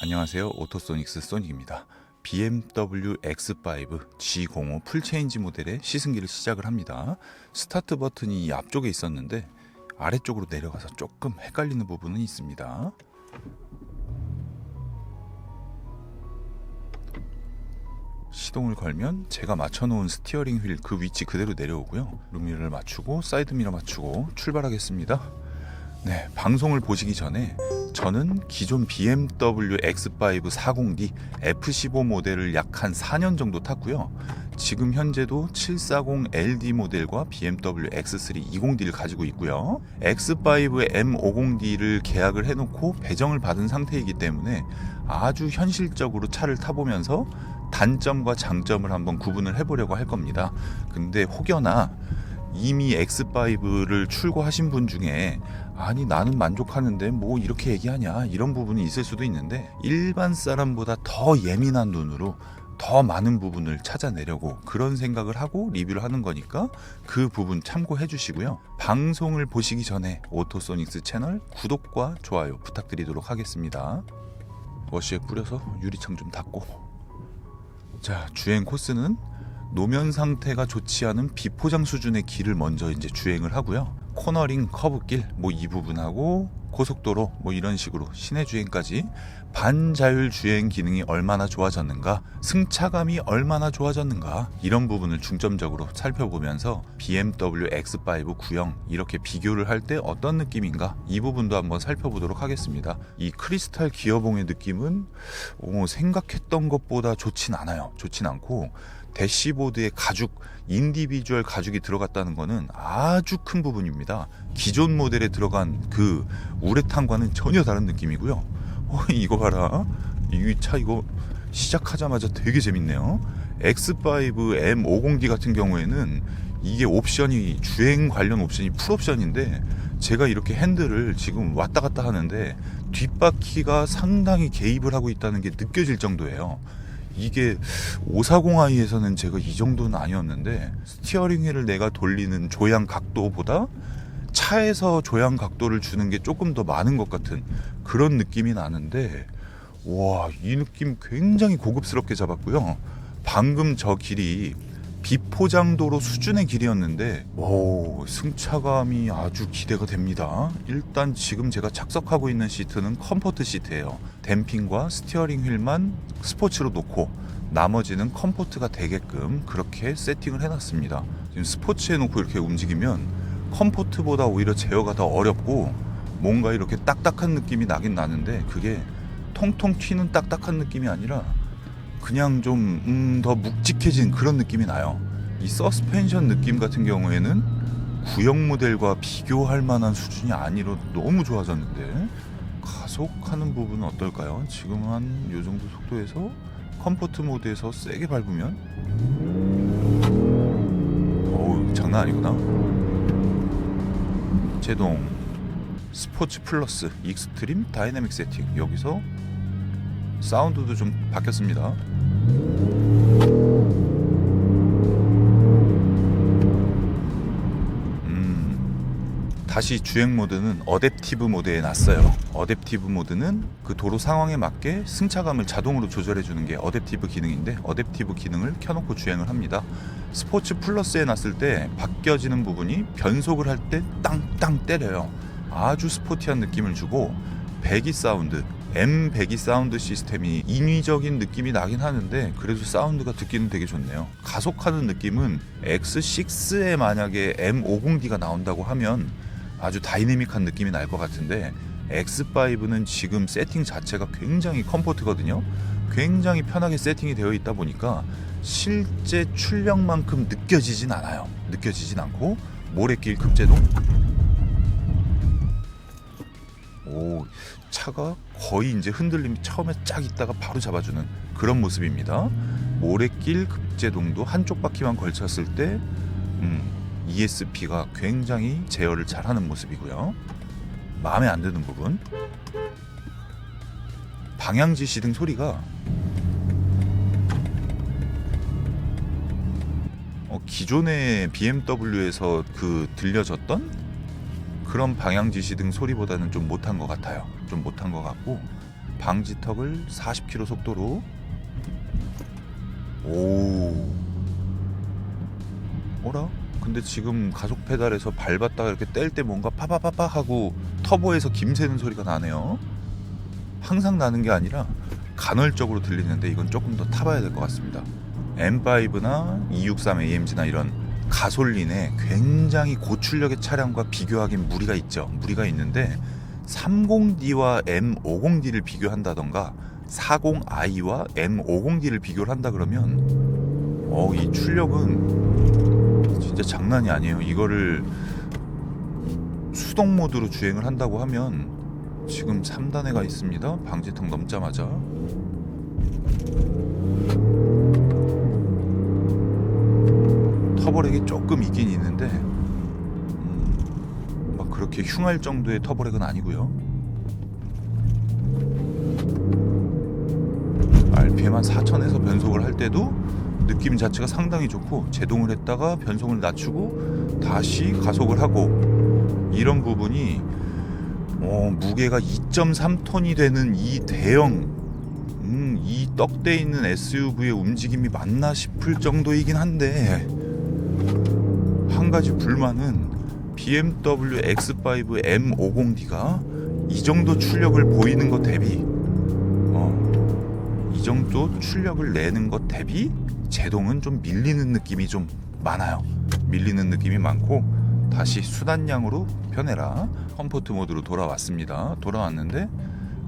안녕하세요. 오토소닉스 소닉입니다. BMW X5 G05 풀체인지 모델의 시승기를 시작을 합니다. 스타트 버튼이 이 앞쪽에 있었는데 아래쪽으로 내려가서 조금 헷갈리는 부분은 있습니다. 시동을 걸면 제가 맞춰놓은 스티어링 휠 그 위치 그대로 내려오고요. 룸미러를 맞추고 사이드미러 맞추고 출발하겠습니다. 네, 방송을 보시기 전에 저는 기존 BMW X5 40D F15 모델을 약 한 4년 정도 탔고요. 지금 현재도 740LD 모델과 BMW X3 20D를 가지고 있고요. X5 M50D를 계약을 해놓고 배정을 받은 상태이기 때문에 아주 현실적으로 차를 타보면서 단점과 장점을 한번 구분을 해보려고 할 겁니다. 근데 혹여나 이미 X5를 출고하신 분 중에 아니 나는 만족하는데 뭐 이렇게 얘기하냐 이런 부분이 있을 수도 있는데, 일반 사람보다 더 예민한 눈으로 더 많은 부분을 찾아내려고 그런 생각을 하고 리뷰를 하는 거니까 그 부분 참고해 주시고요. 방송을 보시기 전에 오토소닉스 채널 구독과 좋아요 부탁드리도록 하겠습니다. 워시에 뿌려서 유리창 좀 닦고. 자, 주행 코스는 노면 상태가 좋지 않은 비포장 수준의 길을 먼저 이제 주행을 하고요. 코너링, 커브길 뭐 이 부분하고 고속도로 뭐 이런 식으로 시내 주행까지 반자율 주행 기능이 얼마나 좋아졌는가, 승차감이 얼마나 좋아졌는가, 이런 부분을 중점적으로 살펴보면서 BMW X5 구형 이렇게 비교를 할 때 어떤 느낌인가, 이 부분도 한번 살펴보도록 하겠습니다. 이 크리스탈 기어봉의 느낌은 생각했던 것보다 좋진 않아요. 좋진 않고 대시보드에 가죽, 인디비주얼 가죽이 들어갔다는 것은 아주 큰 부분입니다. 기존 모델에 들어간 그 우레탄과는 전혀 다른 느낌이고요. 이거 봐라, 이 차 이거 시작하자마자 되게 재밌네요. X5 M50D 같은 경우에는 이게 옵션이, 주행 관련 옵션이 풀옵션인데 제가 이렇게 핸들을 지금 왔다 갔다 하는데 뒷바퀴가 상당히 개입을 하고 있다는 게 느껴질 정도예요. 이게 540i에서는 제가 이 정도는 아니었는데, 스티어링 휠을 내가 돌리는 조향 각도보다 차에서 조향 각도를 주는 게 조금 더 많은 것 같은 그런 느낌이 나는데, 와, 이 느낌 굉장히 고급스럽게 잡았고요. 방금 저 길이 비포장도로 수준의 길이었는데 승차감이 아주 기대가 됩니다. 일단 지금 제가 착석하고 있는 시트는 컴포트 시트예요. 댐핑과 스티어링 휠만 스포츠로 놓고 나머지는 컴포트가 되게끔 그렇게 세팅을 해놨습니다. 지금 스포츠에 놓고 이렇게 움직이면 컴포트보다 오히려 제어가 더 어렵고 뭔가 이렇게 딱딱한 느낌이 나긴 나는데, 그게 통통 튀는 딱딱한 느낌이 아니라 그냥 좀 더 묵직해진 그런 느낌이 나요. 이 서스펜션 느낌 같은 경우에는 구형 모델과 비교할 만한 수준이 아니라 너무 좋아졌는데, 가속하는 부분은 어떨까요? 지금 한 요 정도 속도에서 컴포트 모드에서 세게 밟으면 장난 아니구나. 제동 스포츠 플러스 익스트림 다이내믹 세팅, 여기서 사운드도 좀 바뀌었습니다. 다시 주행 모드는 어댑티브 모드에 놨어요. 어댑티브 모드는 그 도로 상황에 맞게 승차감을 자동으로 조절해주는 게 어댑티브 기능인데, 어댑티브 기능을 켜놓고 주행을 합니다. 스포츠 플러스에 놨을 때 바뀌어지는 부분이 변속을 할 때 땅땅 때려요. 아주 스포티한 느낌을 주고, 배기 사운드, M 배기 사운드 시스템이 인위적인 느낌이 나긴 하는데 그래도 사운드가 듣기는 되게 좋네요. 가속하는 느낌은 X6에 만약에 M50D가 나온다고 하면 아주 다이내믹한 느낌이 날 것 같은데, X5는 지금 세팅 자체가 굉장히 컴포트거든요. 굉장히 편하게 세팅이 되어 있다 보니까 실제 출력만큼 느껴지진 않아요. 느껴지진 않고 모래길 급제동, 차가 거의 이제 흔들림이 처음에 쫙 있다가 바로 잡아주는 그런 모습입니다. 모래길 급제동도 한쪽 바퀴만 걸쳤을 때 ESP가 굉장히 제어를 잘하는 모습이고요. 마음에 안 드는 부분, 방향지 시등 소리가 기존의 BMW에서 그 들려졌던 그런 방향 지시 등 소리보다는 좀 못한 것 같아요. 좀 못한 것 같고, 방지턱을 40km 속도로. 오, 어라? 근데 지금 가속 페달에서 밟았다가 이렇게 뗄 때 뭔가 파파파파 하고 터보에서 김새는 소리가 나네요. 항상 나는 게 아니라 간헐적으로 들리는데 이건 조금 더 타봐야 될 것 같습니다. M5나 263 AMG나 이런 가솔린에 굉장히 고출력의 차량과 비교하기엔 무리가 있죠. 무리가 있는데 30D와 M50D를 비교한다던가 40i와 M50D를 비교를 한다 그러면 이 출력은 진짜 장난이 아니에요. 이거를 수동 모드로 주행을 한다고 하면 지금 3단에 가 있습니다. 방지턱 넘자마자 터보렉이 조금 있긴 있는데 막 그렇게 흉할 정도의 터보렉은 아니고요. RPM 한 4000에서 변속을 할 때도 느낌 자체가 상당히 좋고, 제동을 했다가 변속을 낮추고 다시 가속을 하고, 이런 부분이 무게가 2.3톤이 되는 이 대형 이 떡대 있는 SUV의 움직임이 맞나 싶을 정도이긴 한데, 한 가지 불만은 BMW X5 M50D가 이 정도 출력을 보이는 것 대비 이 정도 출력을 내는 것 대비 제동은 좀 밀리는 느낌이 좀 많아요. 밀리는 느낌이 많고, 다시 수단량으로 변해라 컴포트 모드로 돌아왔습니다. 돌아왔는데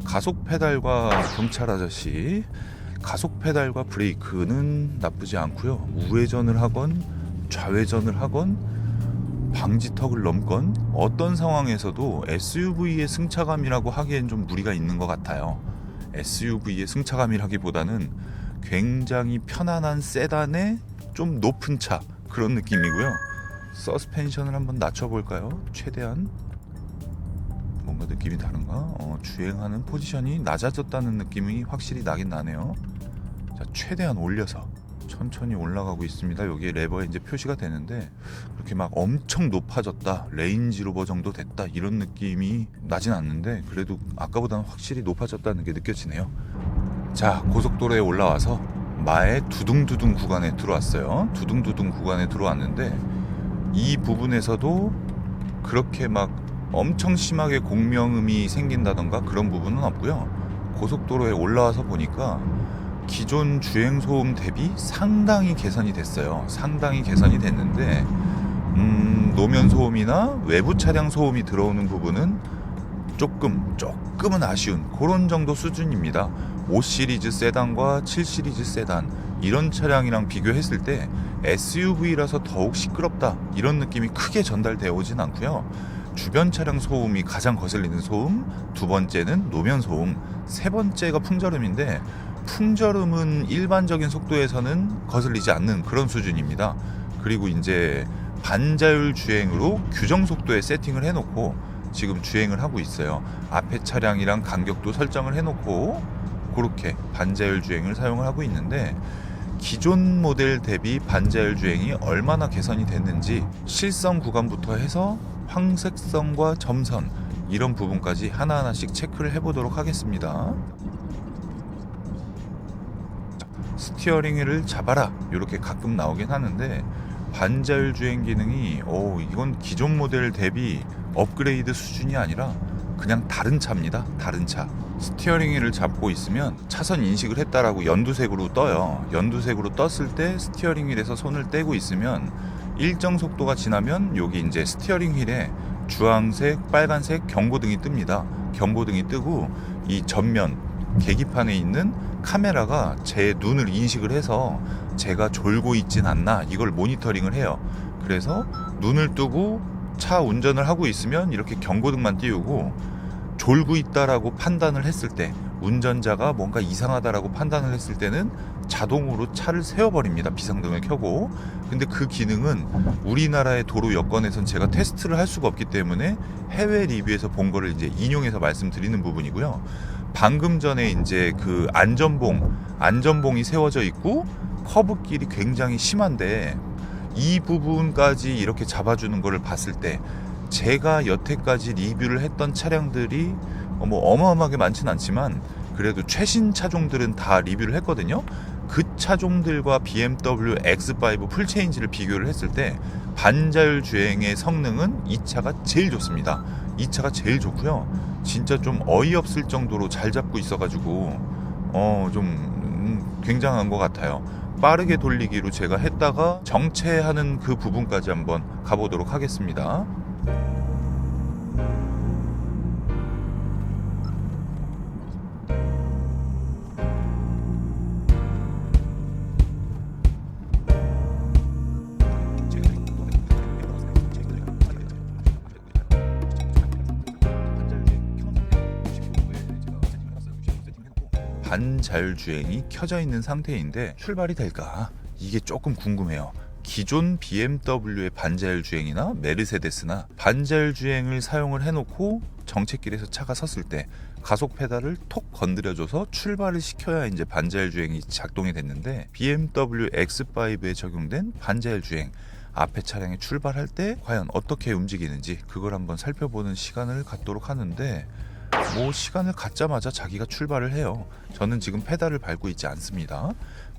가속 페달과 경찰 아저씨, 가속 페달과 브레이크는 나쁘지 않고요. 우회전을 하건 좌회전을 하건 방지턱을 넘건 어떤 상황에서도 SUV의 승차감이라고 하기엔 좀 무리가 있는 것 같아요. SUV의 승차감이라기보다는 굉장히 편안한 세단의 좀 높은 차, 그런 느낌이고요. 서스펜션을 한번 낮춰볼까요? 최대한. 뭔가 느낌이 다른가? 주행하는 포지션이 낮아졌다는 느낌이 확실히 나긴 나네요. 자, 최대한 올려서 천천히 올라가고 있습니다. 여기에 레버에 이제 표시가 되는데, 그렇게 막 엄청 높아졌다, 레인지로버 정도 됐다, 이런 느낌이 나진 않는데, 그래도 아까보다는 확실히 높아졌다는 게 느껴지네요. 자, 고속도로에 올라와서 마의 두둥두둥 구간에 들어왔어요. 두둥두둥 구간에 들어왔는데, 이 부분에서도 그렇게 막 엄청 심하게 공명음이 생긴다던가 그런 부분은 없고요. 고속도로에 올라와서 보니까 기존 주행 소음 대비 상당히 개선이 됐어요. 상당히 개선이 됐는데 노면 소음이나 외부 차량 소음이 들어오는 부분은 조금은 아쉬운 그런 정도 수준입니다. 5 시리즈 세단과 7 시리즈 세단, 이런 차량이랑 비교했을 때 SUV라서 더욱 시끄럽다, 이런 느낌이 크게 전달되어 오진 않고요. 주변 차량 소음이 가장 거슬리는 소음, 두 번째는 노면 소음, 세 번째가 풍절음인데, 풍절음은 일반적인 속도에서는 거슬리지 않는 그런 수준입니다. 그리고 이제 반자율 주행으로 규정 속도에 세팅을 해놓고 지금 주행을 하고 있어요. 앞에 차량이랑 간격도 설정을 해놓고 그렇게 반자율 주행을 사용을 하고 있는데, 기존 모델 대비 반자율 주행이 얼마나 개선이 됐는지 실선 구간부터 해서 황색선과 점선, 이런 부분까지 하나하나씩 체크를 해보도록 하겠습니다. 스티어링 휠을 잡아라, 이렇게 가끔 나오긴 하는데, 반자율 주행 기능이 이건 기존 모델 대비 업그레이드 수준이 아니라 그냥 다른 차입니다. 다른 차. 스티어링 휠을 잡고 있으면 차선 인식을 했다라고 연두색으로 떠요. 연두색으로 떴을 때 스티어링 휠에서 손을 떼고 있으면 일정 속도가 지나면 여기 이제 스티어링 휠에 주황색, 빨간색 경고등이 뜹니다. 경고등이 뜨고 이 전면 계기판에 있는 카메라가 제 눈을 인식을 해서 제가 졸고 있진 않나, 이걸 모니터링을 해요. 그래서 눈을 뜨고 차 운전을 하고 있으면 이렇게 경고등만 띄우고, 졸고 있다라고 판단을 했을 때, 운전자가 뭔가 이상하다라고 판단을 했을 때는 자동으로 차를 세워버립니다. 비상등을 켜고. 근데 그 기능은 우리나라의 도로 여건에선 제가 테스트를 할 수가 없기 때문에 해외 리뷰에서 본 거를 이제 인용해서 말씀드리는 부분이고요. 방금 전에 이제 그 안전봉이 세워져 있고 커브길이 굉장히 심한데, 이 부분까지 이렇게 잡아주는 거를 봤을 때, 제가 여태까지 리뷰를 했던 차량들이 어마어마하게 많진 않지만 그래도 최신 차종들은 다 리뷰를 했거든요. 그 차종들과 BMW X5 풀체인지를 비교를 했을 때 반자율 주행의 성능은 이 차가 제일 좋습니다. 이 차가 제일 좋고요. 진짜 좀 어이없을 정도로 잘 잡고 있어가지고 좀 굉장한 것 같아요. 빠르게 돌리기로 제가 했다가 정체하는 그 부분까지 한번 가보도록 하겠습니다. 반자율주행이 켜져 있는 상태인데 출발이 될까? 이게 조금 궁금해요. 기존 BMW의 반자율주행이나 메르세데스나 반자율주행을 사용을 해놓고 정체길에서 차가 섰을 때 가속 페달을 톡 건드려줘서 출발을 시켜야 이제 반자율주행이 작동이 됐는데 BMW X5에 적용된 반자율주행 앞에 차량이 출발할 때 과연 어떻게 움직이는지 그걸 한번 살펴보는 시간을 갖도록 하는데 시간을 갖자마자 자기가 출발을 해요. 저는 지금 페달을 밟고 있지 않습니다.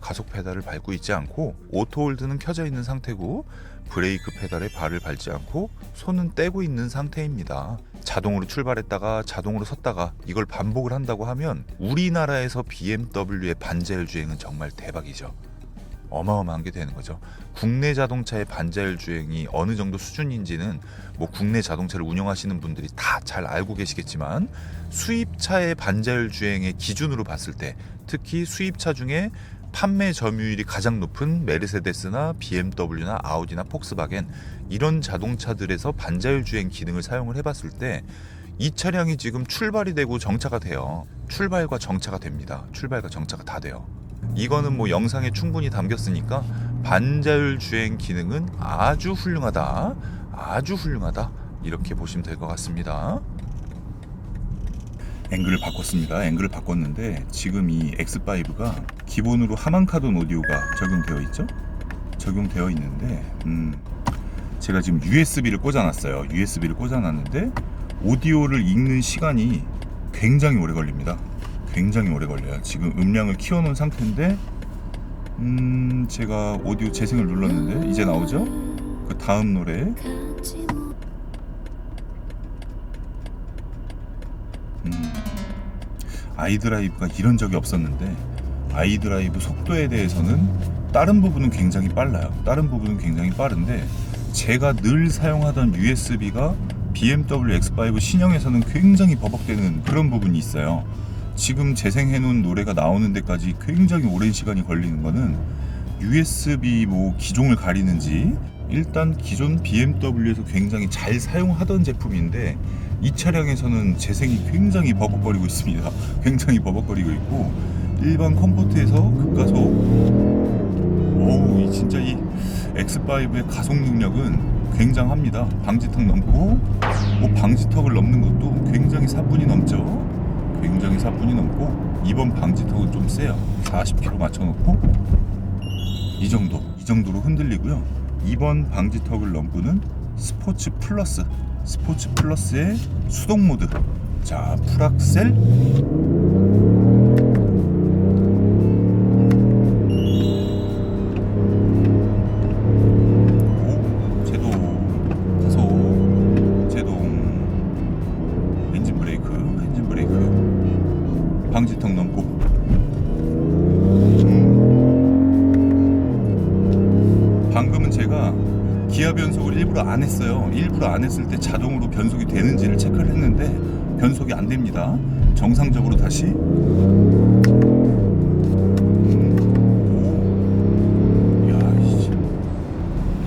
가속 페달을 밟고 있지 않고 오토홀드는 켜져 있는 상태고 브레이크 페달에 발을 밟지 않고 손은 떼고 있는 상태입니다. 자동으로 출발했다가 자동으로 섰다가 이걸 반복을 한다고 하면 우리나라에서 BMW의 반자율 주행은 정말 대박이죠. 어마어마한 게 되는 거죠. 국내 자동차의 반자율 주행이 어느 정도 수준인지는 국내 자동차를 운영하시는 분들이 다 잘 알고 계시겠지만 수입차의 반자율 주행의 기준으로 봤을 때 특히 수입차 중에 판매 점유율이 가장 높은 메르세데스나 BMW나 아우디나 폭스바겐 이런 자동차들에서 반자율 주행 기능을 사용을 해봤을 때 이 차량이 지금 출발이 되고 정차가 돼요. 출발과 정차가 됩니다. 출발과 정차가 다 돼요. 이거는 영상에 충분히 담겼으니까 반자율 주행 기능은 아주 훌륭하다. 아주 훌륭하다. 이렇게 보시면 될 것 같습니다. 앵글을 바꿨습니다. 앵글을 바꿨는데 지금 이 X5가 기본으로 하만카돈 오디오가 적용되어 있죠? 적용되어 있는데 제가 지금 USB를 꽂아놨어요. USB를 꽂아놨는데 오디오를 읽는 시간이 굉장히 오래 걸립니다. 굉장히 오래 걸려요. 지금 음량을 키워놓은 상태인데 제가 오디오 재생을 눌렀는데 이제 나오죠? 그 다음 노래 아이드라이브가 이런 적이 없었는데 아이드라이브 속도에 대해서는 다른 부분은 굉장히 빨라요. 다른 부분은 굉장히 빠른데 제가 늘 사용하던 USB가 BMW X5 신형에서는 굉장히 버벅대는 그런 부분이 있어요. 지금 재생해놓은 노래가 나오는 데까지 굉장히 오랜 시간이 걸리는 거는 USB 기종을 가리는지 일단 기존 BMW에서 굉장히 잘 사용하던 제품인데 이 차량에서는 재생이 굉장히 버벅거리고 있습니다. 굉장히 버벅거리고 있고 일반 컴포트에서 급가속 진짜 이 X5의 가속 능력은 굉장합니다. 방지턱 넘고 방지턱을 넘는 것도 굉장히 사뿐히 넘죠. 굉장히 사뿐히 넘고 이번 방지턱은 좀 세요. 40km 맞춰놓고 이 정도로 흔들리고요. 이번 방지턱을 넘고는 스포츠 플러스의 수동 모드. 자, 풀악셀 방지턱 넘고 방금은 제가 기아 변속을 일부러 안 했어요. 일부러 안 했을 때 자동으로 변속이 되는지를 체크를 했는데 변속이 안 됩니다. 정상적으로 다시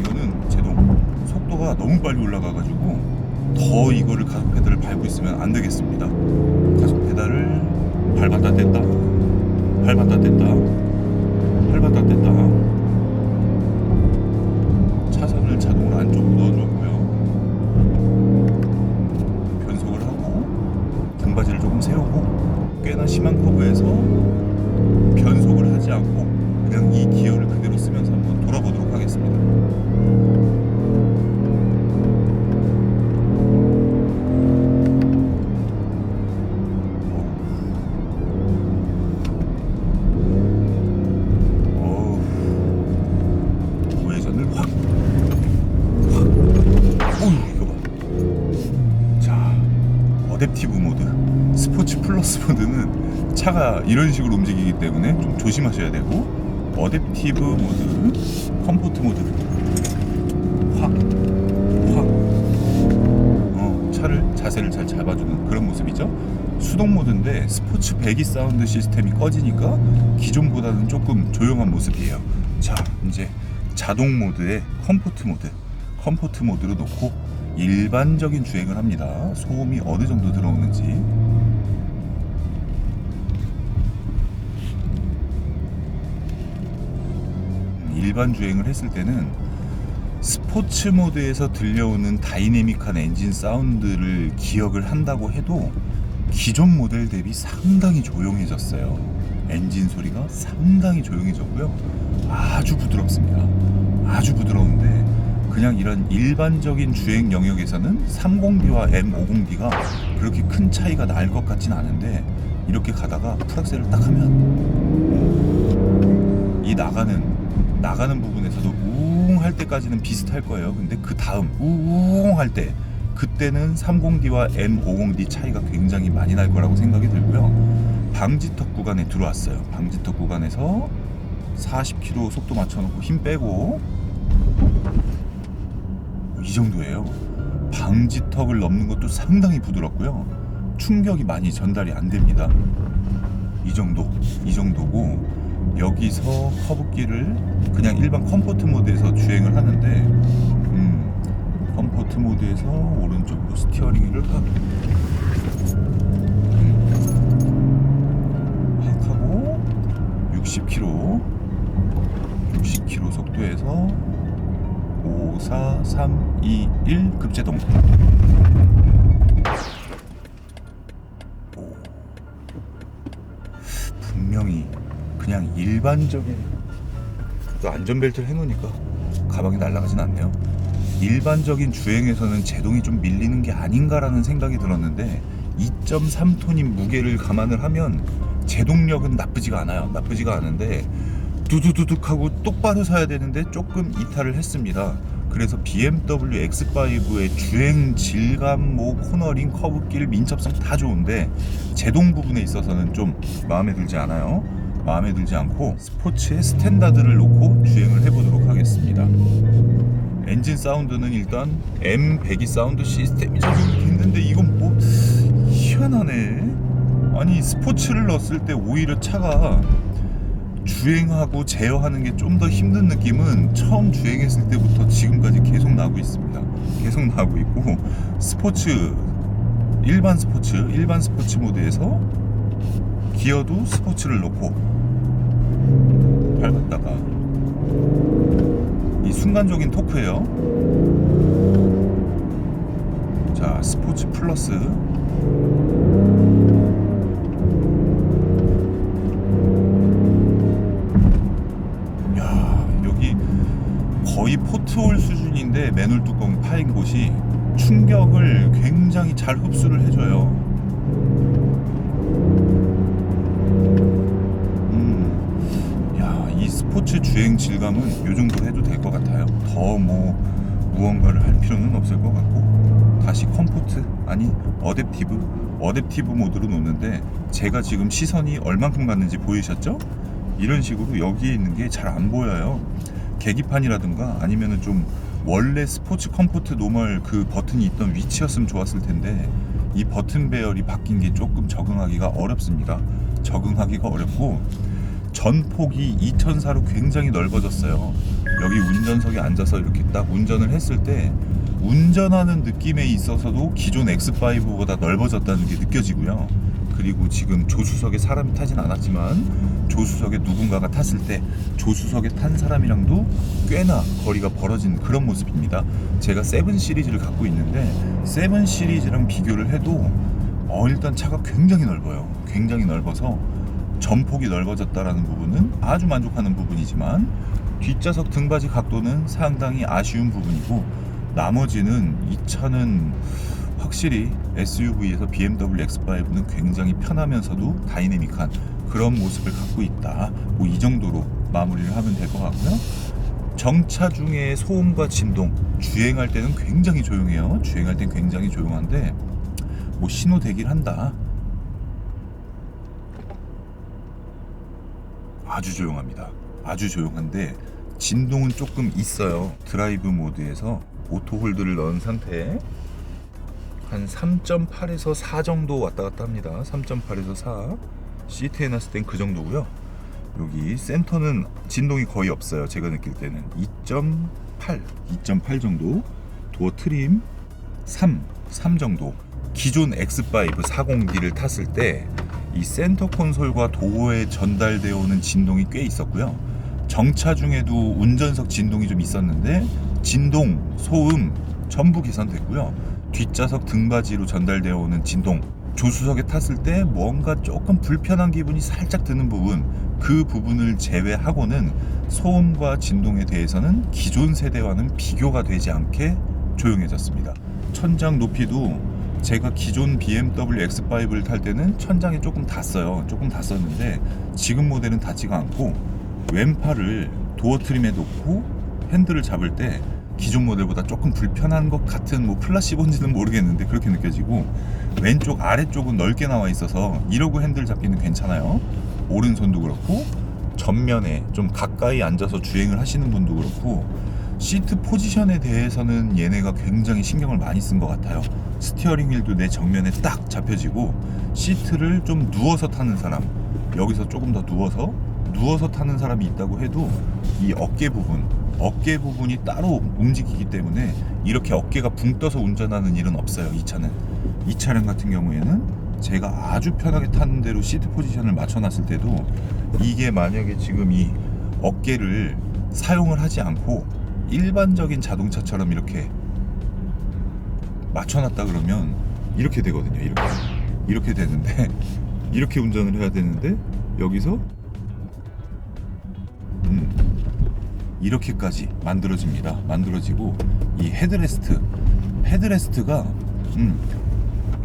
이거는 제동 속도가 너무 빨리 올라가가지고 더 이거를 가속 페달을 밟고 있으면 안 되겠습니다. 가속 페달을 밟았다 뗐다 밟았다 뗐다 밟았다 뗐다 차선을 자동으로 안쪽으로 넣어줬고요. 변속을 하고 등받이를 조금 세우고 꽤나 심한 커브에서 변속을 하지 않고 그냥 이 기어를 그대로 쓰면서 한번 돌아보도록 하겠습니다. 스포츠 플러스 모드는 차가 이런 식으로 움직이기 때문에 좀 조심하셔야 되고, 어댑티브 모드, 컴포트 모드 확 차를 자세를 잘 잡아주는 그런 모습이죠. 수동 모드인데 스포츠 배기 사운드 시스템이 꺼지니까 기존보다는 조금 조용한 모습이에요. 자, 이제 자동 모드에 컴포트 모드로 놓고 일반적인 주행을 합니다. 소음이 어느 정도 들어오는지. 일반 주행을 했을 때는 스포츠 모드에서 들려오는 다이내믹한 엔진 사운드를 기억을 한다고 해도 기존 모델 대비 상당히 조용해졌어요. 엔진 소리가 상당히 조용해졌고요. 아주 부드럽습니다. 아주 부드러운데 그냥 이런 일반적인 주행 영역에서는 30D와 M50D가 그렇게 큰 차이가 날 것 같진 않은데, 이렇게 가다가 풀악셀을 딱 하면 이 나가는 부분에서도 우웅 할 때까지는 비슷할 거예요. 근데 그 다음 우웅 할 때, 그때는 30D와 M50D 차이가 굉장히 많이 날 거라고 생각이 들고요. 방지턱 구간에 들어왔어요. 방지턱 구간에서 40km 속도 맞춰놓고 힘 빼고, 이 정도예요. 방지턱을 넘는 것도 상당히 부드럽고요. 충격이 많이 전달이 안 됩니다. 이 정도고, 여기서 커브길을 그냥 일반 컴포트 모드에서 주행을 하는데, 컴포트 모드에서 오른쪽으로 스티어링 휠을 확 하고 60km 속도에서 5, 4, 3, 2, 1 급제동. 분명히 그냥 일반적인, 또 안전벨트를 해놓으니까 가방이 날아가진 않네요. 일반적인 주행에서는 제동이 좀 밀리는 게 아닌가라는 생각이 들었는데, 2.3톤인 무게를 감안을 하면 제동력은 나쁘지가 않은데 두두두둑 하고 똑바로 서야 되는데 조금 이탈을 했습니다. 그래서 BMW X5의 주행 질감, 코너링, 커브길, 민첩성 다 좋은데 제동 부분에 있어서는 좀 마음에 들지 않고 스포츠의 스탠다드를 놓고 주행을 해보도록 하겠습니다. 엔진 사운드는 일단 M 배기 사운드 시스템이 적용이 됐는데, 이건 뭐 희한하네. 아니, 스포츠를 넣었을 때 오히려 차가 주행하고 제어하는 게 좀 더 힘든 느낌은 처음 주행했을 때부터 지금까지 계속 나고 있습니다. 계속 나고 있고, 일반 스포츠 모드에서 기어도 스포츠를 넣고 밟았다가, 이 순간적인 토크예요. 자, 스포츠 플러스. 야, 여기 거의 포트홀 수준인데 맨홀 뚜껑이 파인 곳이 충격을 굉장히 잘 흡수를 해줘요. 이 스포츠 주행 질감은 이 정도로 해도 될 것 같아요. 더 무언가를 할 필요는 없을 것 같고, 다시 어댑티브 모드로 놓는데, 제가 지금 시선이 얼만큼 갔는지 보이셨죠? 이런 식으로 여기에 있는 게 잘 안 보여요. 계기판이라든가 아니면은 좀 원래 스포츠 컴포트 노멀 그 버튼이 있던 위치였으면 좋았을 텐데, 이 버튼 배열이 바뀐 게 조금 적응하기가 어렵습니다. 적응하기가 어렵고, 전폭이 2004로 굉장히 넓어졌어요. 여기 운전석에 앉아서 이렇게 딱 운전을 했을 때 운전하는 느낌에 있어서도 기존 X5보다 넓어졌다는 게 느껴지고요. 그리고 지금 조수석에 사람이 타진 않았지만 조수석에 누군가가 탔을 때 조수석에 탄 사람이랑도 꽤나 거리가 벌어진 그런 모습입니다. 제가 7 시리즈를 갖고 있는데 7 시리즈랑 비교를 해도 일단 차가 굉장히 넓어요. 굉장히 넓어서 전폭이 넓어졌다라는 부분은 아주 만족하는 부분이지만, 뒷좌석 등받이 각도는 상당히 아쉬운 부분이고, 나머지는 이 차는 확실히 SUV에서 BMW X5는 굉장히 편하면서도 다이내믹한 그런 모습을 갖고 있다. 이 정도로 마무리를 하면 될 것 같고요. 정차 중에 소음과 진동, 주행할 때는 굉장히 조용해요. 주행할 땐 굉장히 조용한데 신호 대기를 한다, 아주 조용합니다. 아주 조용한데 진동은 조금 있어요. 드라이브 모드에서 오토 홀드를 넣은 상태에 한 3.8에서 4 정도 왔다 갔다 합니다. 3.8에서 4. 시트에 놨을 땐 그 정도고요. 여기 센터는 진동이 거의 없어요. 제가 느낄 때는 2.8 정도. 도어 트림 3 정도. 기존 X5 40D를 탔을 때 이 센터 콘솔과 도어에 전달되어 오는 진동이 꽤 있었고요. 정차 중에도 운전석 진동이 좀 있었는데 진동, 소음 전부 개선됐고요. 뒷좌석 등받이로 전달되어 오는 진동, 조수석에 탔을 때 뭔가 조금 불편한 기분이 살짝 드는 부분, 그 부분을 제외하고는 소음과 진동에 대해서는 기존 세대와는 비교가 되지 않게 조용해졌습니다. 천장 높이도 제가 기존 BMW X5를 탈 때는 천장이 조금 닿았어요. 조금 닿았는데 지금 모델은 닿지가 않고 왼팔을 도어 트림에 놓고 핸들을 잡을 때 기존 모델보다 조금 불편한 것 같은, 뭐 플라시본지는 모르겠는데 그렇게 느껴지고, 왼쪽 아래쪽은 넓게 나와 있어서 이러고 핸들 잡기는 괜찮아요. 오른손도 그렇고 전면에 좀 가까이 앉아서 주행을 하시는 분도 그렇고 시트 포지션에 대해서는 얘네가 굉장히 신경을 많이 쓴 것 같아요. 스티어링 휠도 내 정면에 딱 잡혀지고, 시트를 좀 누워서 타는 사람, 여기서 조금 더 누워서 타는 사람이 있다고 해도 이 어깨 부분이 따로 움직이기 때문에 이렇게 어깨가 붕 떠서 운전하는 일은 없어요. 이 차량 같은 경우에는 제가 아주 편하게 타는 대로 시트 포지션을 맞춰놨을 때도 이게 만약에 지금 이 어깨를 사용을 하지 않고 일반적인 자동차처럼 이렇게 맞춰놨다 그러면 이렇게 되거든요. 이렇게 되는데 이렇게 운전을 해야 되는데 여기서 이렇게까지 만들어지고, 이 헤드레스트가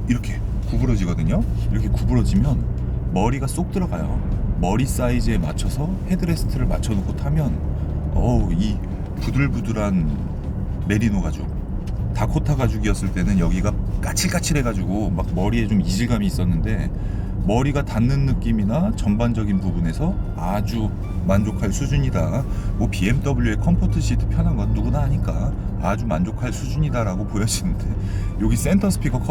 이렇게 구부러지거든요. 이렇게 구부러지면 머리가 쏙 들어가요. 머리 사이즈에 맞춰서 헤드레스트를 맞춰놓고 타면 이 부들부들한 메리노 가죽, 다코타 가죽이었을 때는 여기가 까칠까칠해가지고 막 머리에 좀 이질감이 있었는데 머리가 닿는 느낌이나 전반적인 부분에서 아주 만족할 수준이다. 뭐 BMW의 컴포트 시트 편한 건 누구나 아니까 아주 만족할 수준이다라고 보여지는데, 여기 센터 스피커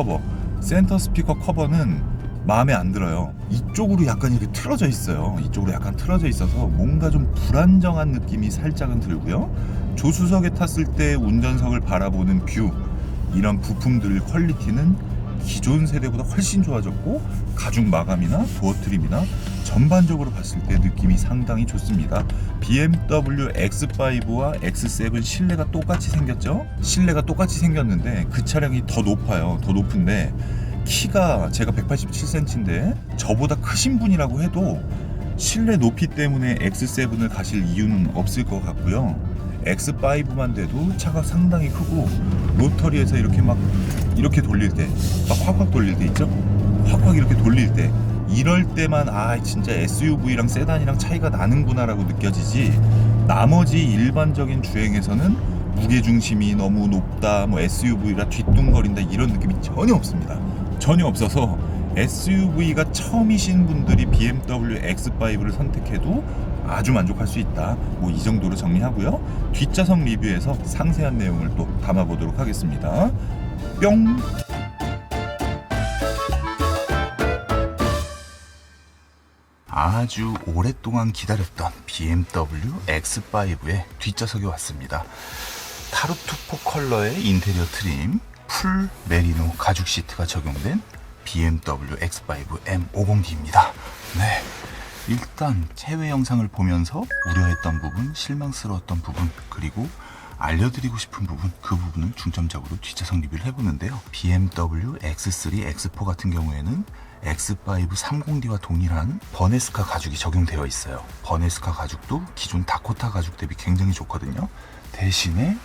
커버는 마음에 안 들어요. 이쪽으로 약간 이렇게 틀어져 있어요. 이쪽으로 약간 틀어져 있어서 뭔가 좀 불안정한 느낌이 살짝은 들고요. 조수석에 탔을 때 운전석을 바라보는 뷰, 이런 부품들 퀄리티는 기존 세대보다 훨씬 좋아졌고, 가죽 마감이나 도어 트림이나 전반적으로 봤을 때 느낌이 상당히 좋습니다. BMW X5와 X7 실내가 똑같이 생겼죠? 실내가 똑같이 생겼는데 그 차량이 더 높아요. 더 높은데 키가 제가 187cm인데 저보다 크신 분이라고 해도 실내 높이 때문에 X7을 가실 이유는 없을 것 같고요. X5만 돼도 차가 상당히 크고, 로터리에서 이렇게 돌릴 때, 막 확확 돌릴 때 있죠? 확확 이렇게 돌릴 때, 이럴 때만 진짜 SUV랑 세단이랑 차이가 나는구나 라고 느껴지지, 나머지 일반적인 주행에서는 무게중심이 너무 높다, 뭐 SUV라 뒤뚱거린다 이런 느낌이 전혀 없습니다. 전혀 없어서 SUV가 처음이신 분들이 BMW X5를 선택해도 아주 만족할 수 있다. 뭐 이 정도로 정리하고요. 뒷좌석 리뷰에서 상세한 내용을 또 담아보도록 하겠습니다. 뿅! 아주 오랫동안 기다렸던 BMW X5의 뒷좌석이 왔습니다. 타르투포 컬러의 인테리어 트림, 풀 메리노 가죽 시트가 적용된 BMW X5 M50D입니다. 네, 일단 해외 영상을 보면서 우려했던 부분, 실망스러웠던 부분, 그리고 알려드리고 싶은 부분, 그 부분을 중점적으로 뒷좌석 리뷰를 해보는데요. BMW X3, X4 같은 경우에는 X5 30D와 동일한 버네스카 가죽이 적용되어 있어요. 버네스카 가죽도 기존 다코타 가죽 대비 굉장히 좋거든요. 대신에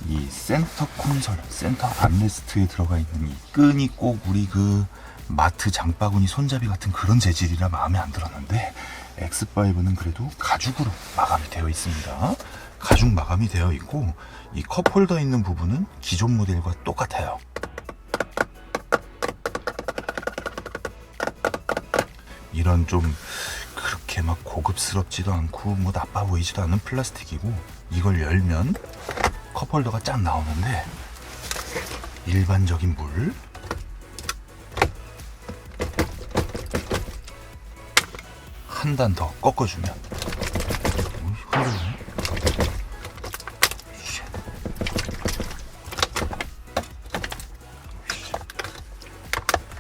이 센터 콘솔, 센터 암레스트에 들어가 있는 이 끈이 꼭 우리 그 마트 장바구니 손잡이 같은 그런 재질이라 마음에 안 들었는데, X5는 그래도 가죽으로 마감이 되어 있습니다. 가죽 마감이 되어 있고, 이 컵홀더 있는 부분은 기존 모델과 똑같아요. 이런 좀 그렇게 그렇게 막 고급스럽지도 않고 뭐 나빠 보이지도 않은 플라스틱이고, 이걸 열면 컵홀더가 쫙 나오는데 일반적인 물, 한 단 더 꺾어주면 흔들리네.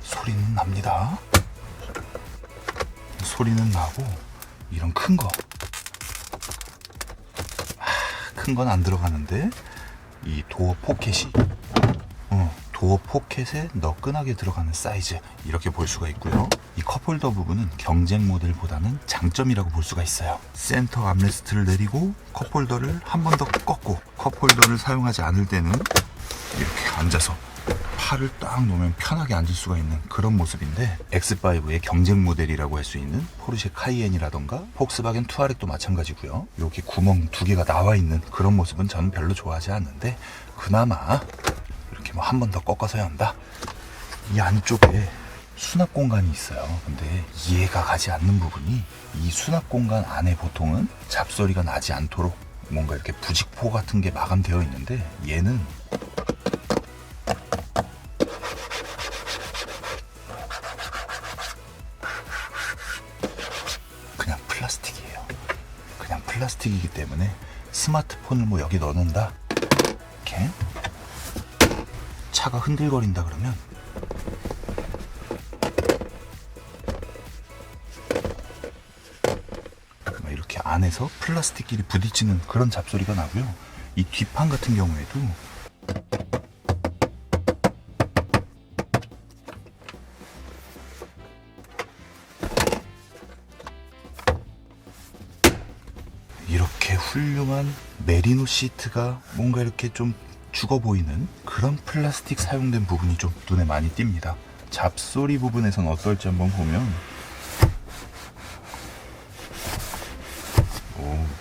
소리는 납니다. 소리는 나고, 이런 큰 거, 큰 건 안 들어가는데 이 도어 포켓이 도어 포켓에 너끈하게 들어가는 사이즈, 이렇게 볼 수가 있고요. 이 컵홀더 부분은 경쟁 모델보다는 장점이라고 볼 수가 있어요. 센터 암레스트를 내리고 컵홀더를 한 번 더 꺾고, 컵홀더를 사용하지 않을 때는 이렇게 앉아서 팔을 딱 놓으면 편하게 앉을 수가 있는 그런 모습인데, X5의 경쟁 모델이라고 할 수 있는 포르쉐 카이엔이라던가 폭스바겐 투아렉도 마찬가지고요. 여기 구멍 2개가 나와 있는 그런 모습은 저는 별로 좋아하지 않는데, 그나마 이렇게 뭐 한 번 더 꺾어서야 한다. 이 안쪽에 수납 공간이 있어요. 근데 이해가 가지 않는 부분이, 이 수납 공간 안에 보통은 잡소리가 나지 않도록 뭔가 이렇게 부직포 같은 게 마감되어 있는데, 얘는 그냥 플라스틱이에요. 그냥 플라스틱이기 때문에 스마트폰을 뭐 여기 넣는다, 이렇게 차가 흔들거린다 그러면 이렇게 안에서 플라스틱끼리 부딪히는 그런 잡소리가 나고요. 이 뒷판 같은 경우에도 이렇게 훌륭한 메리노 시트가 뭔가 이렇게 좀 죽어 보이는 그런 플라스틱 사용된 부분이 좀 눈에 많이 띕니다. 잡소리 부분에선 어떨지 한번 보면,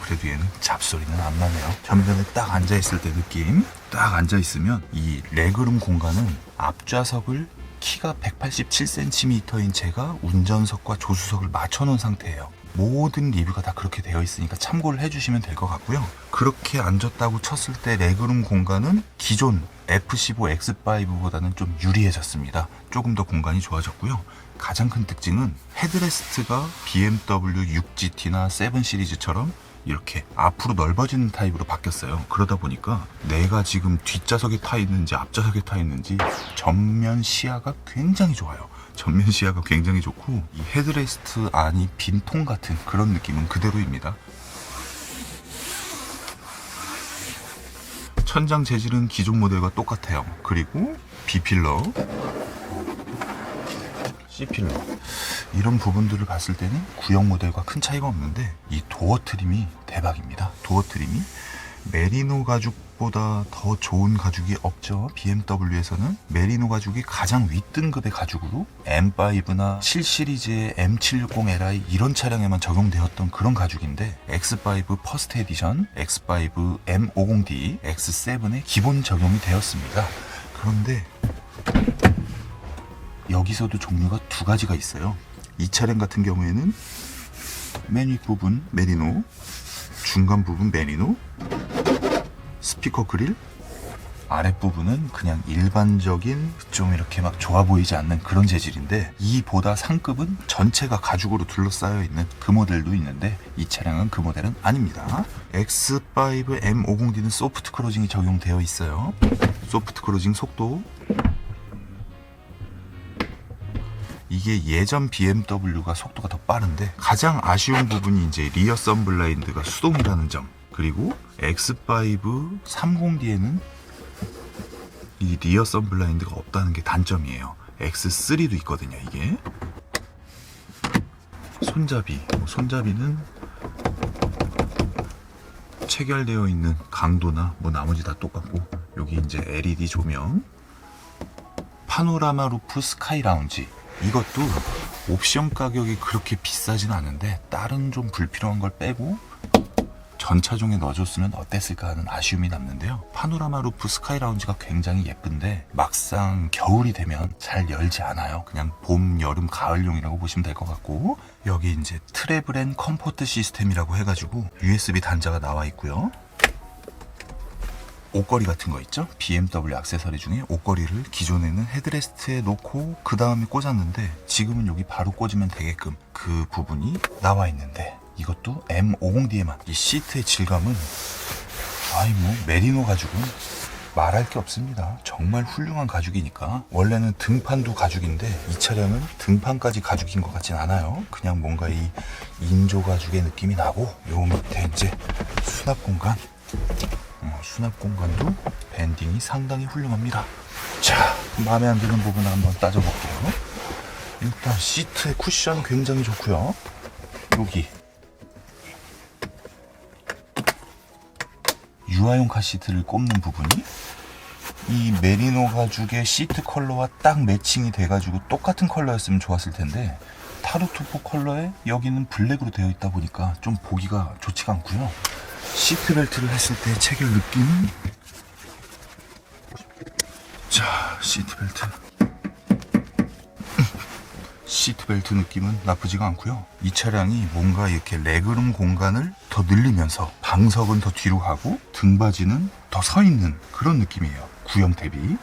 그래도 얘는 잡소리는 안 나네요. 전면에 딱 앉아있을 때 느낌, 딱 앉아있으면 이 레그룸 공간은 앞좌석을 키가 187cm인 제가 운전석과 조수석을 맞춰놓은 상태예요. 모든 리뷰가 다 그렇게 되어 있으니까 참고를 해주시면 될 것 같고요. 그렇게 앉았다고 쳤을 때 레그룸 공간은 기존 F15 X5보다는 좀 유리해졌습니다. 조금 더 공간이 좋아졌고요. 가장 큰 특징은 헤드레스트가 BMW 6GT나 7 시리즈처럼 이렇게 앞으로 넓어지는 타입으로 바뀌었어요. 그러다 보니까 내가 지금 뒷좌석에 타 있는지 앞좌석에 타 있는지 전면 시야가 굉장히 좋아요. 전면 시야가 굉장히 좋고, 이 헤드레스트 안이 빈통 같은 그런 느낌은 그대로입니다. 천장 재질은 기존 모델과 똑같아요. 그리고 B필러, C필러, 이런 부분들을 봤을 때는 구형 모델과 큰 차이가 없는데, 이 도어 트림이 대박입니다. 도어 트림이 메리노 가죽보다 더 좋은 가죽이 없죠. BMW에서는 메리노 가죽이 가장 윗등급의 가죽으로 M5나 7 시리즈의 M760Li 이런 차량에만 적용되었던 그런 가죽인데, X5 퍼스트 에디션, X5 M50D, X7에 기본 적용이 되었습니다. 그런데 여기서도 종류가 2가지가 있어요. 이 차량 같은 경우에는 맨 윗부분 메리노, 중간 부분 메리노, 스피커 그릴, 아랫부분은 그냥 일반적인 좀 이렇게 막 좋아 보이지 않는 그런 재질인데, 이보다 상급은 전체가 가죽으로 둘러싸여 있는 그 모델도 있는데, 이 차량은 그 모델은 아닙니다. X5 M50D는 소프트 크로징이 적용되어 있어요. 소프트 크로징 속도, 이게 예전 BMW가 속도가 더 빠른데, 가장 아쉬운 부분이 이제 리어 썬블라인드가 수동이라는 점, 그리고 X5 30D에는 이 리어 썬블라인드가 없다는 게 단점이에요. X3도 있거든요. 이게 손잡이는 체결되어 있는 강도나 뭐 나머지 다 똑같고, 여기 이제 LED 조명, 파노라마 루프 스카이 라운지, 이것도 옵션 가격이 그렇게 비싸진 않은데, 다른 좀 불필요한 걸 빼고 전 차종에 넣어줬으면 어땠을까 하는 아쉬움이 남는데요. 파노라마 루프 스카이 라운지가 굉장히 예쁜데 막상 겨울이 되면 잘 열지 않아요. 그냥 봄, 여름, 가을용이라고 보시면 될 것 같고, 여기 이제 트래블 앤 컴포트 시스템이라고 해가지고 USB 단자가 나와 있고요. 옷걸이 같은 거 있죠? BMW 액세서리 중에 옷걸이를 기존에는 헤드레스트에 놓고 그 다음에 꽂았는데, 지금은 여기 바로 꽂으면 되게끔 그 부분이 나와 있는데, 이것도 M50D에만. 이 시트의 질감은 메리노 가죽은 말할 게 없습니다. 정말 훌륭한 가죽이니까. 원래는 등판도 가죽인데 이 차량은 등판까지 가죽인 것 같진 않아요. 그냥 뭔가 이 인조 가죽의 느낌이 나고, 요 밑에 이제 수납 공간도 밴딩이 상당히 훌륭합니다. 자, 마음에 안 드는 부분을 한번 따져볼게요. 일단 시트의 쿠션 굉장히 좋고요. 여기 유아용 카시트를 꼽는 부분이 이 메리노 가죽의 시트 컬러와 딱 매칭이 돼가지고 똑같은 컬러였으면 좋았을 텐데, 타르투포 컬러에 여기는 블랙으로 되어 있다 보니까 좀 보기가 좋지가 않고요. 시트 벨트를 했을 때 체결 느낌은, 자, 시트 벨트 느낌은 나쁘지가 않고요. 이 차량이 뭔가 이렇게 레그룸 공간을 더 늘리면서 방석은 더 뒤로 가고 등받이는 더 서 있는 그런 느낌이에요. 구형 대비.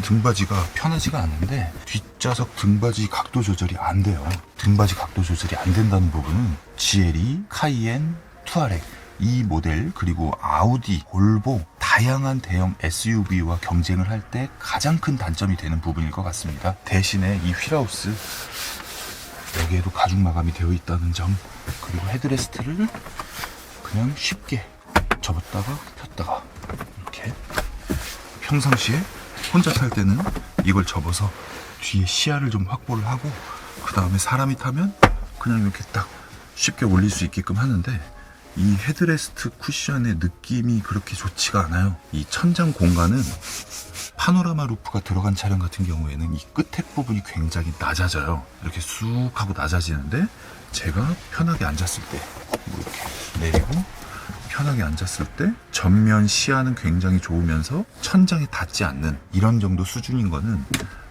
등받이가 편하지가 않은데 뒷좌석 등받이 각도 조절이 안 돼요. 등받이 각도 조절이 안 된다는 부분은 GLE, 카이엔, 투아렉 이 모델, 그리고 아우디, 볼보 다양한 대형 SUV와 경쟁을 할 때 가장 큰 단점이 되는 부분일 것 같습니다. 대신에 이 휠하우스, 여기에도 가죽 마감이 되어 있다는 점, 그리고 헤드레스트를 그냥 쉽게 접었다가 폈다가, 이렇게 평상시에 혼자 탈 때는 이걸 접어서 뒤에 시야를 좀 확보를 하고, 그 다음에 사람이 타면 그냥 이렇게 딱 쉽게 올릴 수 있게끔 하는데, 이 헤드레스트 쿠션의 느낌이 그렇게 좋지가 않아요. 이 천장 공간은 파노라마 루프가 들어간 차량 같은 경우에는 이 끝에 부분이 굉장히 낮아져요. 이렇게 쑥 하고 낮아지는데, 제가 편하게 앉았을 때 이렇게 내리고 편하게 앉았을 때 전면 시야는 굉장히 좋으면서 천장에 닿지 않는 이런 정도 수준인 거는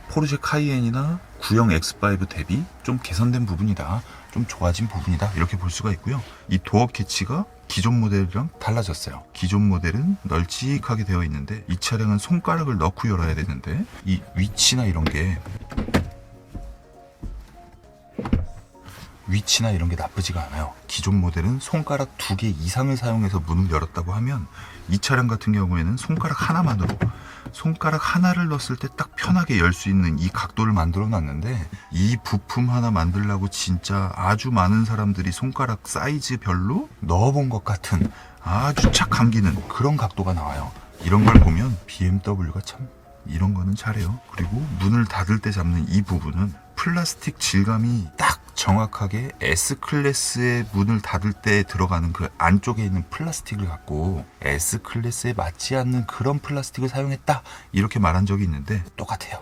포르쉐 카이엔이나 구형 X5 대비 좀 개선된 부분이다, 좀 좋아진 부분이다, 이렇게 볼 수가 있고요. 이 도어 캐치가 기존 모델이랑 달라졌어요. 기존 모델은 널찍하게 되어 있는데 이 차량은 손가락을 넣고 열어야 되는데, 이 위치나 이런 게 나쁘지가 않아요. 기존 모델은 손가락 2개 이상을 사용해서 문을 열었다고 하면, 이 차량 같은 경우에는 손가락 하나만으로, 손가락 하나를 넣었을 때 딱 편하게 열 수 있는 이 각도를 만들어 놨는데, 이 부품 하나 만들려고 진짜 아주 많은 사람들이 손가락 사이즈별로 넣어본 것 같은 아주 착 감기는 그런 각도가 나와요. 이런 걸 보면 BMW가 참 이런 거는 잘해요. 그리고 문을 닫을 때 잡는 이 부분은 플라스틱 질감이 딱 정확하게 S클래스의 문을 닫을 때 들어가는 그 안쪽에 있는 플라스틱을 갖고 S클래스에 맞지 않는 그런 플라스틱을 사용했다, 이렇게 말한 적이 있는데 똑같아요.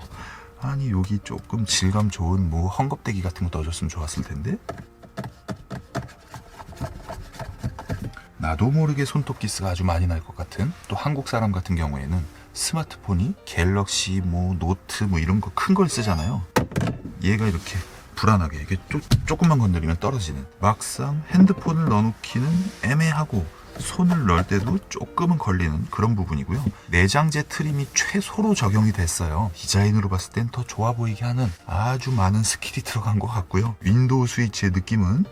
아니, 여기 조금 질감 좋은 뭐 헝겊대기 같은 거 넣어줬으면 좋았을 텐데. 나도 모르게 손톱 기스가 아주 많이 날 것 같은, 또 한국 사람 같은 경우에는 스마트폰이 갤럭시 노트 이런 거 큰 걸 쓰잖아요. 얘가 이렇게 불안하게 이게 조금만 건드리면 떨어지는, 막상 핸드폰을 넣어놓기는 애매하고 손을 넣을 때도 조금은 걸리는 그런 부분이고요. 내장재 트림이 최소로 적용이 됐어요. 디자인으로 봤을 땐 더 좋아 보이게 하는 아주 많은 스킬이 들어간 것 같고요. 윈도우 스위치의 느낌은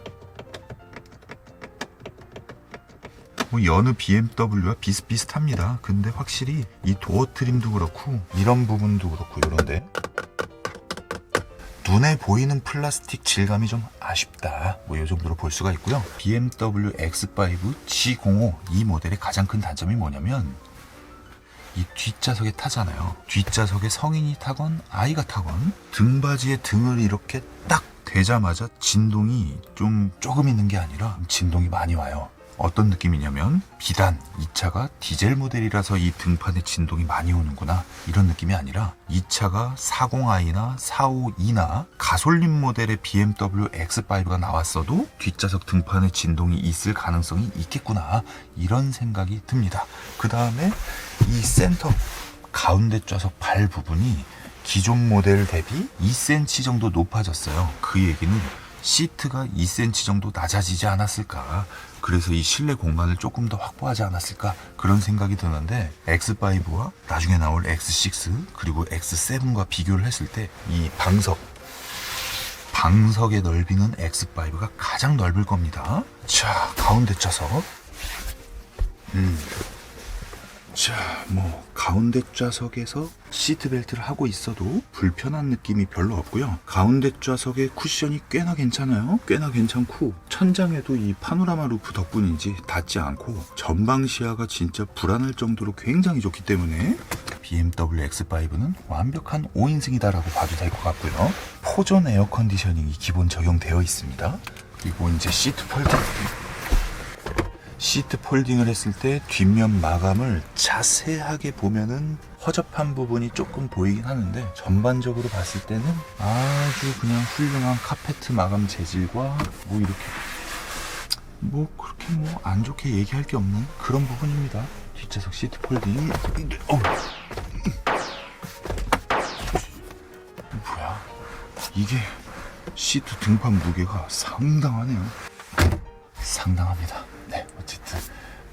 여느 BMW와 비슷비슷합니다. 근데 확실히 이 도어 트림도 그렇고 이런 부분도 그렇고 이런데 눈에 보이는 플라스틱 질감이 좀 아쉽다, 이 정도로 볼 수가 있고요. BMW X5 G05 이 모델의 가장 큰 단점이 뭐냐면, 이 뒷좌석에 타잖아요. 뒷좌석에 성인이 타건 아이가 타건 등받이에 등을 이렇게 딱 대자마자 진동이 조금 있는 게 아니라 진동이 많이 와요. 어떤 느낌이냐면 비단 이 차가 디젤 모델이라서 이 등판에 진동이 많이 오는구나 이런 느낌이 아니라 이 차가 40i나 452나 가솔린 모델의 BMW X5가 나왔어도 뒷좌석 등판에 진동이 있을 가능성이 있겠구나 이런 생각이 듭니다. 그 다음에 이 센터 가운데 좌석 발 부분이 기존 모델 대비 2cm 정도 높아졌어요. 그 얘기는 시트가 2cm 정도 낮아지지 않았을까, 그래서 이 실내 공간을 조금 더 확보하지 않았을까 그런 생각이 드는데, X5와 나중에 나올 X6 그리고 X7과 비교를 했을 때 이 방석의 넓이는 X5가 가장 넓을 겁니다. 자, 가운데 좌석. 자, 가운데 좌석에서 시트벨트를 하고 있어도 불편한 느낌이 별로 없고요. 가운데 좌석의 쿠션이 꽤나 괜찮아요. 꽤나 괜찮고 천장에도 이 파노라마 루프 덕분인지 닿지 않고 전방 시야가 진짜 불안할 정도로 굉장히 좋기 때문에 BMW X5는 완벽한 5인승이다라고 봐도 될 것 같고요. 포존 에어 컨디셔닝이 기본 적용되어 있습니다. 그리고 이제 시트 폴딩을 했을 때 뒷면 마감을 자세하게 보면은 허접한 부분이 조금 보이긴 하는데, 전반적으로 봤을 때는 아주 그냥 훌륭한 카페트 마감 재질과 이렇게 그렇게 안 좋게 얘기할 게 없는 그런 부분입니다. 뒷좌석 시트 폴딩이 뭐야 이게, 시트 등판 무게가 상당하네요. 상당합니다. 네, 어쨌든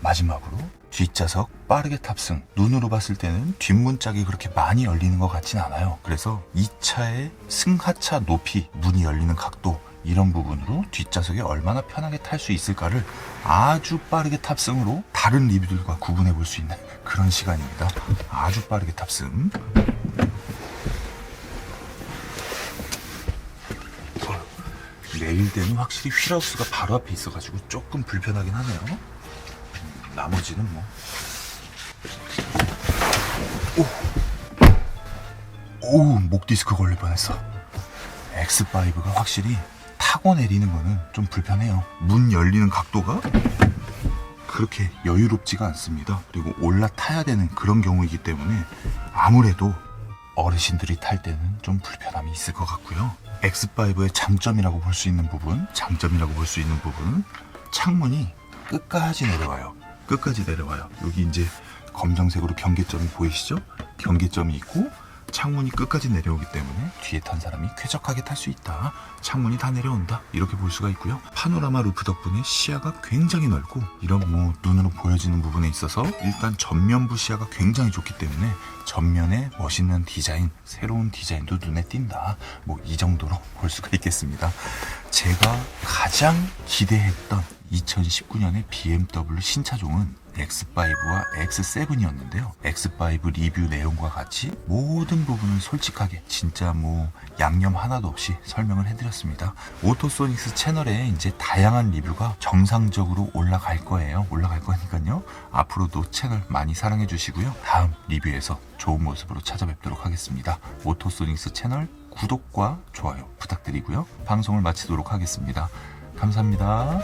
마지막으로 뒷좌석 빠르게 탑승. 눈으로 봤을 때는 뒷문짝이 그렇게 많이 열리는 것 같진 않아요. 그래서 이 차의 승하차 높이, 문이 열리는 각도, 이런 부분으로 뒷좌석에 얼마나 편하게 탈 수 있을까를 아주 빠르게 탑승으로 다른 리뷰들과 구분해 볼 수 있는 그런 시간입니다. 아주 빠르게 탑승. 내릴 때는 확실히 휠하우스가 바로 앞에 있어가지고 조금 불편하긴 하네요. 나머지는 목 디스크 걸릴 뻔했어. X5가 확실히 타고 내리는 거는 좀 불편해요. 문 열리는 각도가 그렇게 여유롭지가 않습니다. 그리고 올라타야 되는 그런 경우이기 때문에 아무래도 어르신들이 탈 때는 좀 불편함이 있을 것 같고요. X5의 장점이라고 볼 수 있는 부분, 창문이 끝까지 내려와요. 여기 이제 검정색으로 경계점이 보이시죠? 경계점이 있고 창문이 끝까지 내려오기 때문에 뒤에 탄 사람이 쾌적하게 탈 수 있다. 창문이 다 내려온다. 이렇게 볼 수가 있고요. 파노라마 루프 덕분에 시야가 굉장히 넓고, 이런 눈으로 보여지는 부분에 있어서 일단 전면부 시야가 굉장히 좋기 때문에 전면에 멋있는 디자인, 새로운 디자인도 눈에 띈다. 이 정도로 볼 수가 있겠습니다. 제가 가장 기대했던 2019년의 BMW 신차종은 X5와 X7이었는데요. X5 리뷰 내용과 같이 모든 부분을 솔직하게 진짜 양념 하나도 없이 설명을 해드렸습니다. 오토소닉스 채널에 이제 다양한 리뷰가 정상적으로 올라갈 거니까요. 앞으로도 채널 많이 사랑해 주시고요. 다음 리뷰에서 좋은 모습으로 찾아뵙도록 하겠습니다. 오토소닉스 채널 구독과 좋아요 부탁드리고요. 방송을 마치도록 하겠습니다. 감사합니다.